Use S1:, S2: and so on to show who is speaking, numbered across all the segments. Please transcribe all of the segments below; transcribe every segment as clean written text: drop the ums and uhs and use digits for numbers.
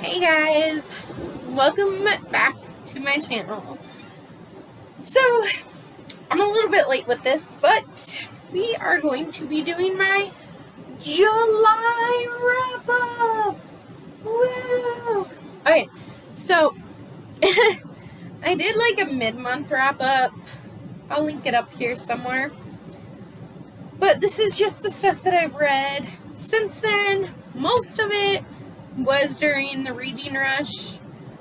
S1: Hey guys, welcome back to my channel. So, I'm a little bit late with this, but we are going to be doing my July wrap-up! Woo! Okay, so, I did like a mid-month wrap-up. I'll link it up here somewhere. But this is just the stuff that I've read since then. Most of it was during the reading rush,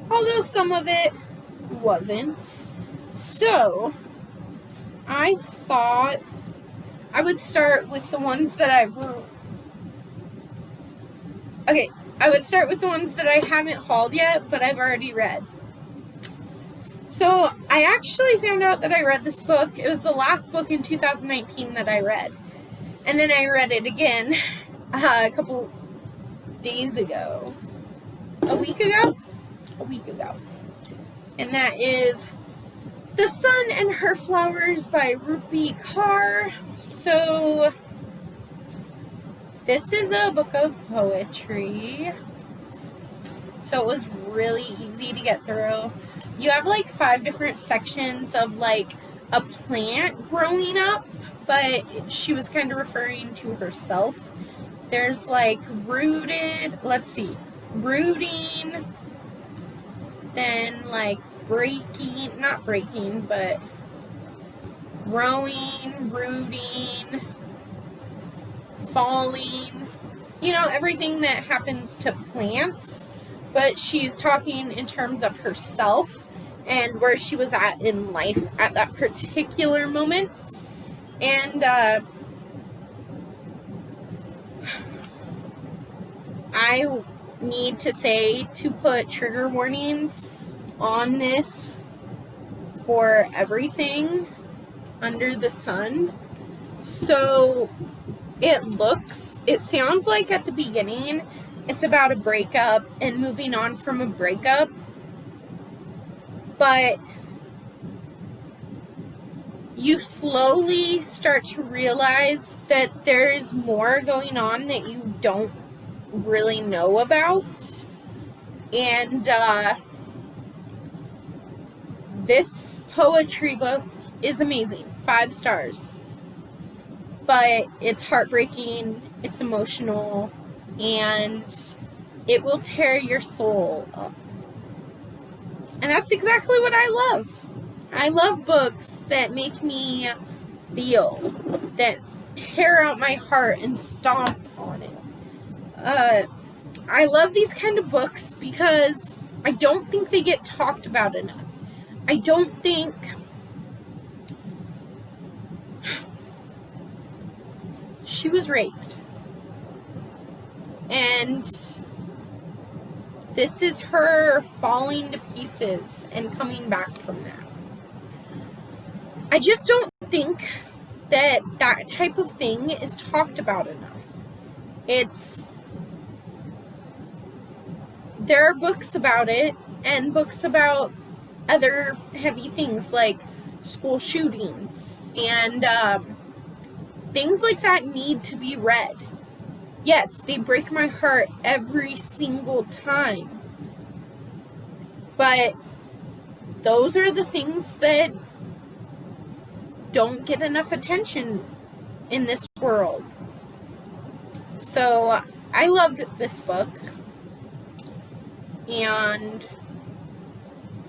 S1: although some of it wasn't. So, I thought I would start with the ones that I would start with the ones that I haven't hauled yet, but I've already read. So, I actually found out that I read this book. It was the last book in 2019 that I read. And then I read it again a couple days ago. A week ago. And that is The Sun and Her Flowers by Rupi Kaur. So, this is a book of poetry. So, it was really easy to get through. You have like 5 different sections of like a plant growing up, but she was kind of referring to herself. There's like rooting, then like not breaking, but growing, rooting, falling, everything that happens to plants, but she's talking in terms of herself and where she was at in life at that particular moment. And I need to say to put trigger warnings on this for everything under the sun. So it sounds like at the beginning it's about a breakup and moving on from a breakup, but you slowly start to realize that there is more going on that you don't really know about. And this poetry book is amazing. 5 stars. But it's heartbreaking, it's emotional, and it will tear your soul up. And that's exactly what I love. I love books that make me feel, that tear out my heart and stomp on it. I love these kind of books because I don't think they get talked about enough. I don't think she was raped. And this is her falling to pieces and coming back from that. I just don't think that type of thing is talked about enough. There are books about it and books about other heavy things like school shootings and things like that need to be read. Yes, they break my heart every single time. But those are the things that don't get enough attention in this world. So I loved this book. And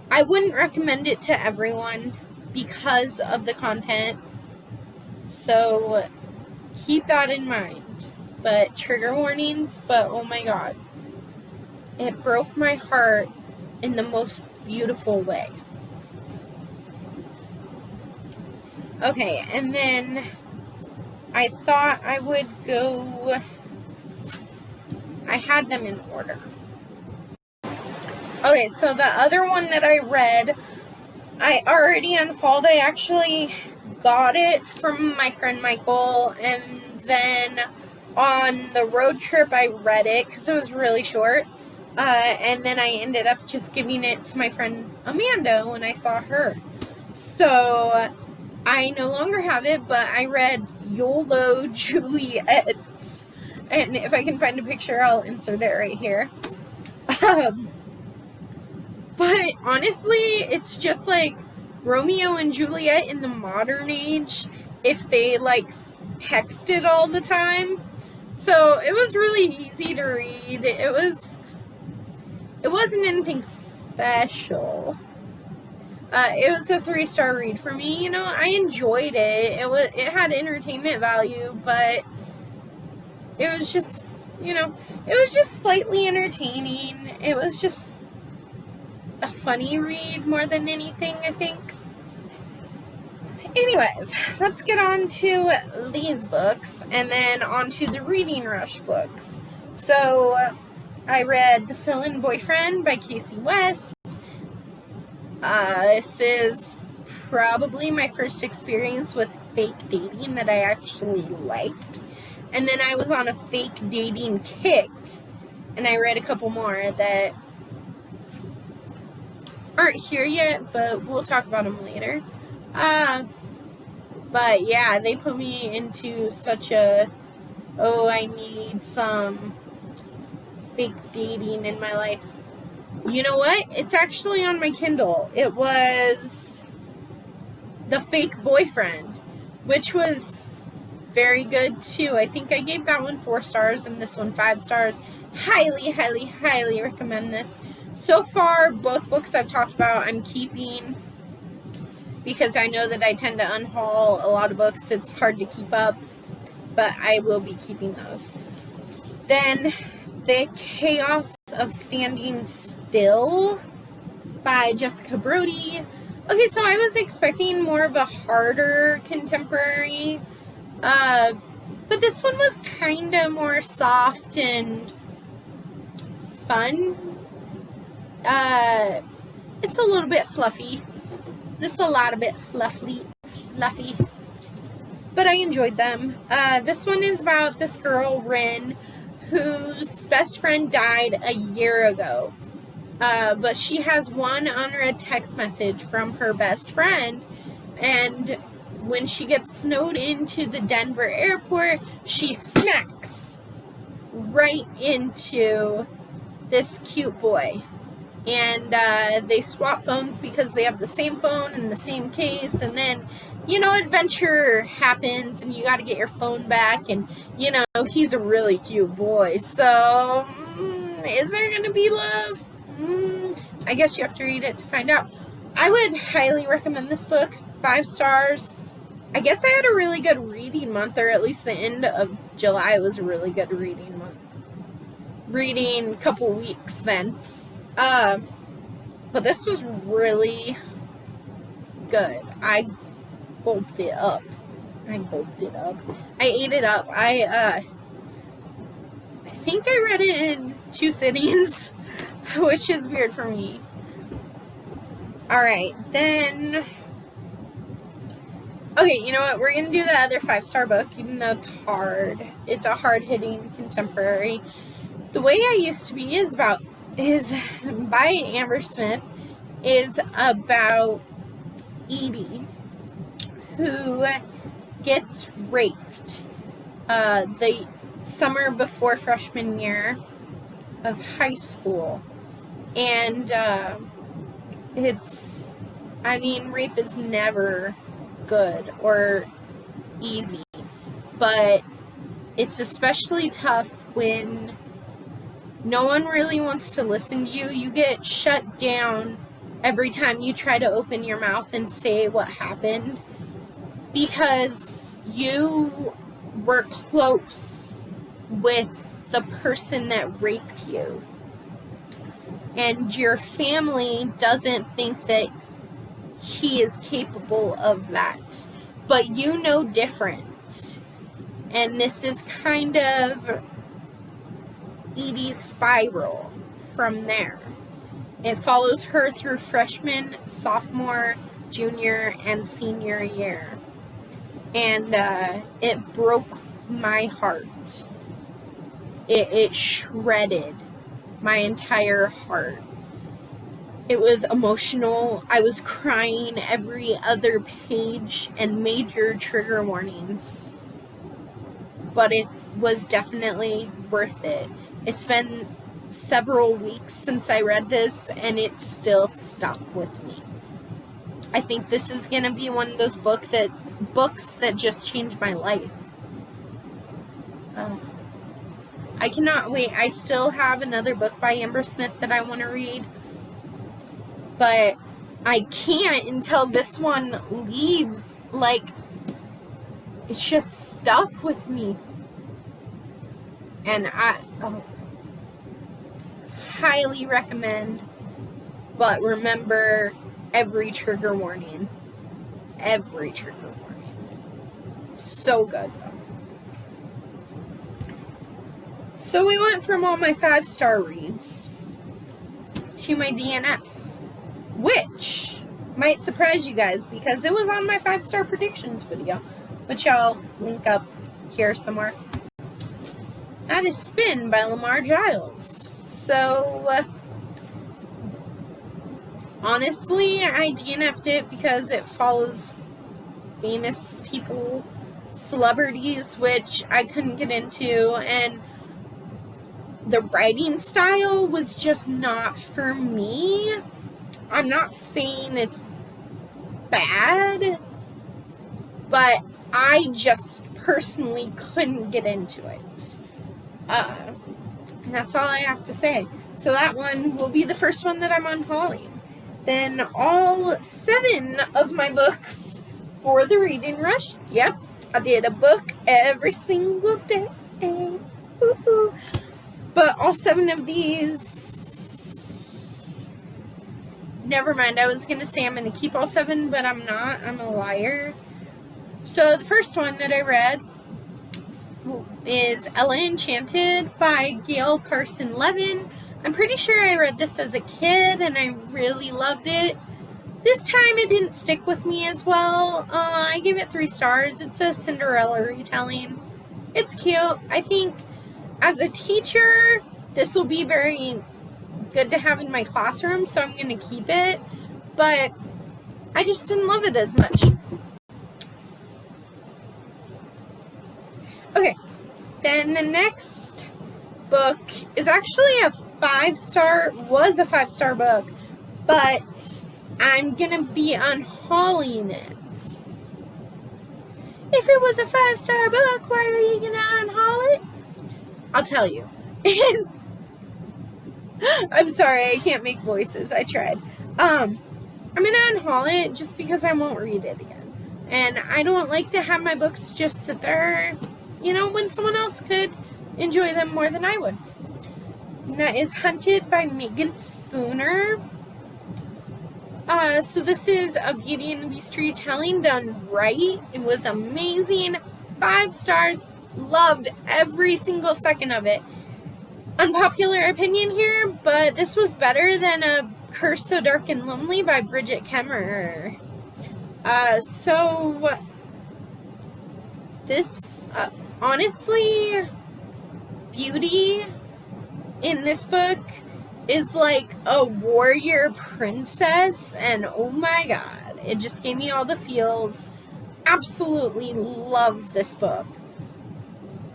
S1: I wouldn't recommend it to everyone because of the content. So keep that in mind. But trigger warnings, but oh my god. It broke my heart in the most beautiful way. Okay, and then I thought I would go, I had them in order. Okay, so the other one that I read, I already unfolded. I actually got it from my friend Michael, and then on the road trip I read it because it was really short, and then I ended up just giving it to my friend Amanda when I saw her. So I no longer have it, but I read YOLO Juliet, and if I can find a picture I'll insert it right here. Um, but honestly, it's just like Romeo and Juliet in the modern age if they like texted all the time. So it was really easy to read. It wasn't anything special. It was a 3-star read for me. I enjoyed it. It had entertainment value, but it was just, it was just slightly entertaining. It was just a funny read more than anything, I think. Anyways, let's get on to these books and then on to the Reading Rush books. So, I read The Fill-In Boyfriend by Casey West. This is probably my first experience with fake dating that I actually liked. And then I was on a fake dating kick, and I read a couple more that aren't here yet, but we'll talk about them later. But yeah, they put me into such a, I need some fake dating in my life. You know what? It's actually on my Kindle. It was The Fake Boyfriend, which was very good too. I think I gave that one 4 stars and this one 5 stars. Highly, highly, highly recommend this. So far, both books I've talked about I'm keeping because I know that I tend to unhaul a lot of books. It's hard to keep up, but I will be keeping those. Then The Chaos of Standing Still by Jessica Brody. Okay, so I was expecting more of a harder contemporary, but this one was kind of more soft and fun. It's a little bit fluffy. Just a lot of bit fluffy. But I enjoyed them. This one is about this girl, Rin, whose best friend died a year ago. But she has one unread text message from her best friend, and when she gets snowed into the Denver airport, she smacks right into this cute boy. And they swap phones because they have the same phone and the same case, and then adventure happens and you got to get your phone back, and he's a really cute boy, so is there gonna be love? I guess you have to read it to find out. I would highly recommend this book. 5 stars. I guess I had a really good reading month, or at least the end of July was a really good reading month. Reading a couple weeks then. But this was really good. I gulped it up. I ate it up. I think I read it in 2 sittings, which is weird for me. Alright, then... Okay, you know what? We're going to do the other 5-star book, even though it's hard. It's a hard-hitting contemporary. The Way I Used to Be is by Amber Smith, is about Edie, who gets raped the summer before freshman year of high school. And rape is never good or easy, but it's especially tough when no one really wants to listen to you. You get shut down every time you try to open your mouth and say what happened because you were close with the person that raped you. And your family doesn't think that he is capable of that. But you know different. And this is kind of Edie's spiral from there. It follows her through freshman, sophomore, junior, and senior year. And it broke my heart. It shredded my entire heart. It was emotional. I was crying every other page and major trigger warnings. But it was definitely worth it. It's been several weeks since I read this, and it's still stuck with me. I think this is going to be one of those books that just changed my life. I cannot wait. I still have another book by Amber Smith that I want to read, but I can't until this one leaves. Like, it's just stuck with me. And I highly recommend, but remember every trigger warning. Every trigger warning. So good. So we went from all my 5-star reads to my DNF, which might surprise you guys because it was on my 5-star predictions video, which I'll link up here somewhere. That is Spin by Lamar Giles. So, honestly, I DNF'd it because it follows famous people, celebrities, which I couldn't get into, and the writing style was just not for me. I'm not saying it's bad, but I just personally couldn't get into it. And that's all I have to say. So that one will be the first one that I'm unhauling. Then all 7 of my books for the reading rush. Yep, I did a book every single day. Ooh. But all 7 of these, never mind, I was going to say I'm going to keep all 7, but I'm not. I'm a liar. So the first one that I read is Ella Enchanted by Gail Carson Levin. I'm pretty sure I read this as a kid and I really loved it. This time it didn't stick with me as well. I gave it 3 stars. It's a Cinderella retelling. It's cute. I think as a teacher, this will be very good to have in my classroom, so I'm going to keep it. But I just didn't love it as much. Okay, then the next book is actually a 5-star, was a 5-star book, but I'm gonna be unhauling it. If it was a 5-star book, why are you gonna unhaul it? I'll tell you. I'm sorry, I can't make voices. I tried. I'm gonna unhaul it just because I won't read it again. And I don't like to have my books just sit there, when someone else could enjoy them more than I would. And that is Hunted by Megan Spooner. So this is a Beauty and the Beast retelling done right. It was amazing. 5 stars. Loved every single second of it. Unpopular opinion here, but this was better than A Curse So Dark and Lonely by Bridget Kemmerer. So this, honestly, Beauty in this book is like a warrior princess, and oh my god, it just gave me all the feels. Absolutely love this book.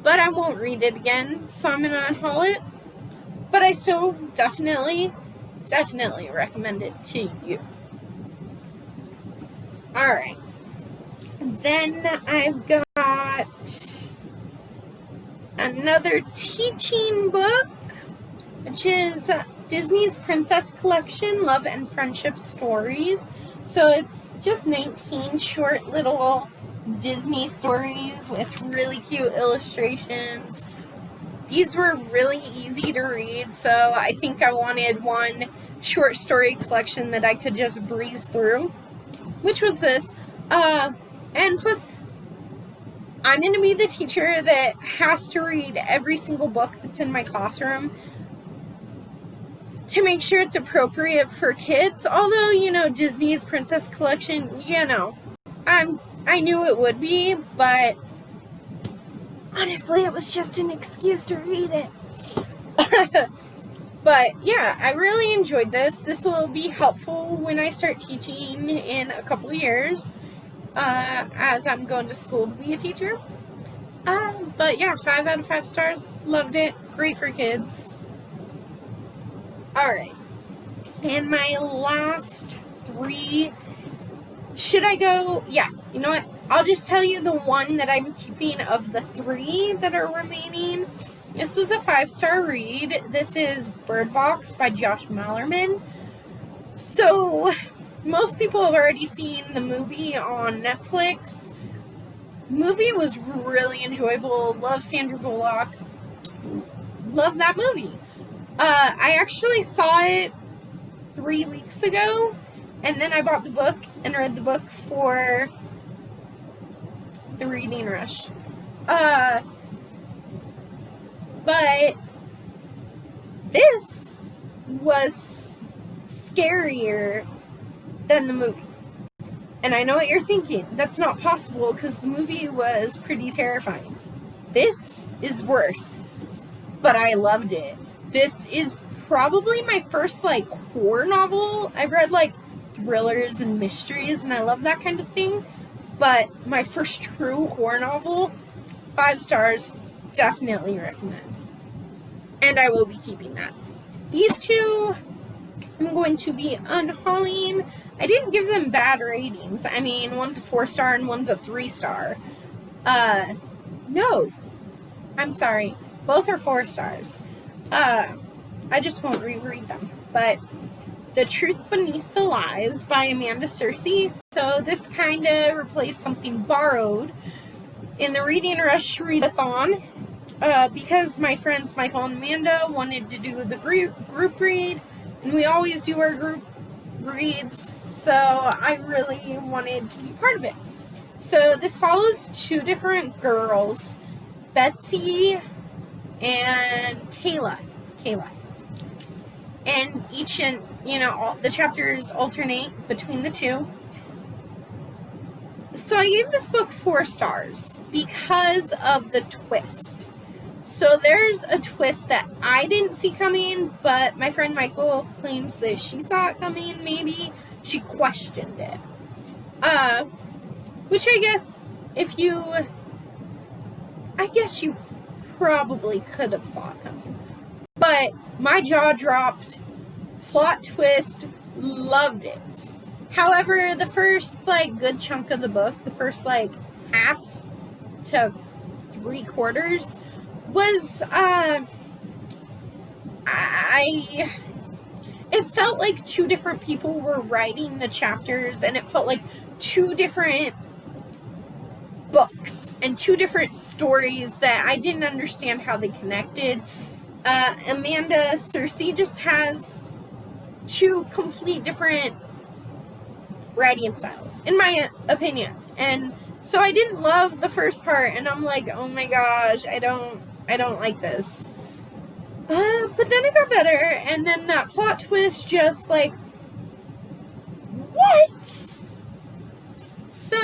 S1: But I won't read it again, so I'm gonna unhaul it. But I still definitely recommend it to you. Alright. Then I've got another teaching book, which is Disney's Princess Collection, Love and Friendship Stories. So it's just 19 short little Disney stories with really cute illustrations. These were really easy to read, so I think I wanted one short story collection that I could just breeze through, which was this. And plus, I'm going to be the teacher that has to read every single book that's in my classroom to make sure it's appropriate for kids. Although, Disney's Princess Collection, I knew it would be, but honestly, it was just an excuse to read it. But yeah, I really enjoyed this. This will be helpful when I start teaching in a couple years, as I'm going to school to be a teacher. But yeah, 5 out of 5 stars. Loved it. Great for kids. Alright. And my last 3, should I go? Yeah, you know what? I'll just tell you the one that I'm keeping of the 3 that are remaining. This was a 5-star read. This is Bird Box by Josh Malerman. So, most people have already seen the movie on Netflix. The movie was really enjoyable. Love Sandra Bullock. Love that movie. I actually saw it 3 weeks ago, and then I bought the book and read the book for the reading rush. But this was scarier than the movie. And I know what you're thinking. That's not possible because the movie was pretty terrifying. This is worse, but I loved it. This is probably my first, horror novel. I've read, thrillers and mysteries, and I love that kind of thing. But my first true horror novel, 5 stars, definitely recommend. And I will be keeping that. These 2, I'm going to be unhauling. I didn't give them bad ratings. I mean, one's a 4-star and one's a 3-star. No. I'm sorry. Both are 4 stars. I just won't reread them. But The Truth Beneath the Lies by Amanda Cersei. So this kind of replaced something borrowed in the Reading Rush Readathon. Because my friends Michael and Amanda wanted to do the group read, and we always do our group reads, so I really wanted to be part of it. So this follows 2 different girls, Betsy and Kayla. And each, all the chapters alternate between the 2. So I gave this book 4 stars because of the twist. So there's a twist that I didn't see coming, but my friend Michael claims that she saw it coming, maybe. She questioned it. Which I guess you probably could have saw it coming. But my jaw dropped, plot twist, loved it. However, the first, good chunk of the book, the first, half to 3/4, was, it felt like 2 different people were writing the chapters, and it felt like 2 different books and 2 different stories that I didn't understand how they connected. Amanda Cersei just has 2 complete different writing styles, in my opinion, and so I didn't love the first part, and I'm like, oh my gosh, I don't like this. But then it got better, and then that plot twist just what? So,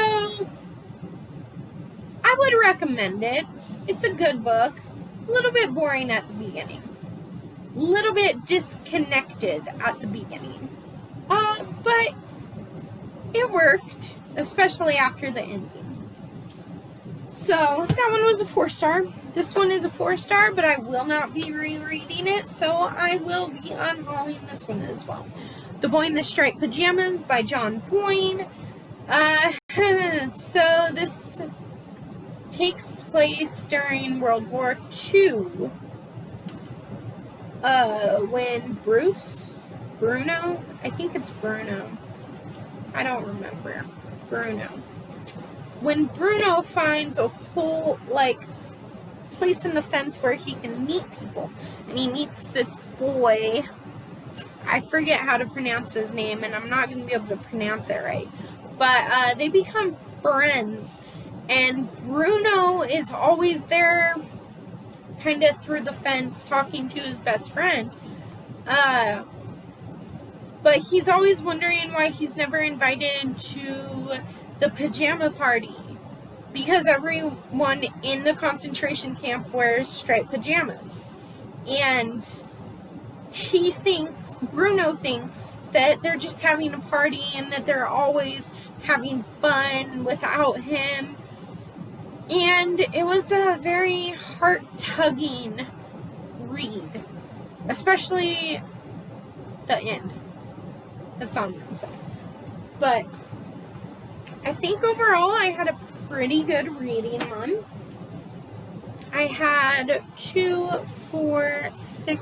S1: I would recommend it. It's a good book. A little bit boring at the beginning. A little bit disconnected at the beginning. But it worked, especially after the ending. So, that one was a 4-star. This one is a 4-star, but I will not be rereading it, so I will be unhauling this one as well. The Boy in the Striped Pajamas by John Boyne. So this takes place during World War II. When Bruno, I think it's Bruno. I don't remember. Bruno. When Bruno finds a whole, place in the fence where he can meet people, and he meets this boy. I forget how to pronounce his name, and I'm not going to be able to pronounce it right. But they become friends, and Bruno is always there, kind of through the fence, talking to his best friend. But he's always wondering why he's never invited to the pajama party. Because everyone in the concentration camp wears striped pajamas. And Bruno thinks that they're just having a party and that they're always having fun without him. And it was a very heart-tugging read. Especially the end. That's on Wednesday. But I think overall I had a pretty good reading month. I had 2, 4, 6,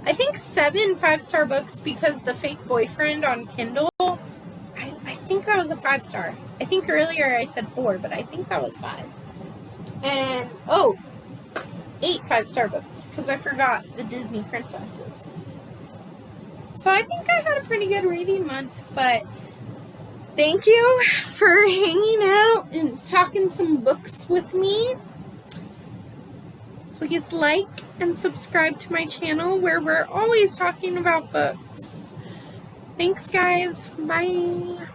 S1: I think 7 5-star books because The Fake Boyfriend on Kindle, I think that was a 5-star. I think earlier I said 4, but I think that was 5. And, 8 5-star books because I forgot the Disney princesses. So I think I had a pretty good reading month, but thank you for hanging out and talking some books with me. Please like and subscribe to my channel where we're always talking about books. Thanks, guys. Bye.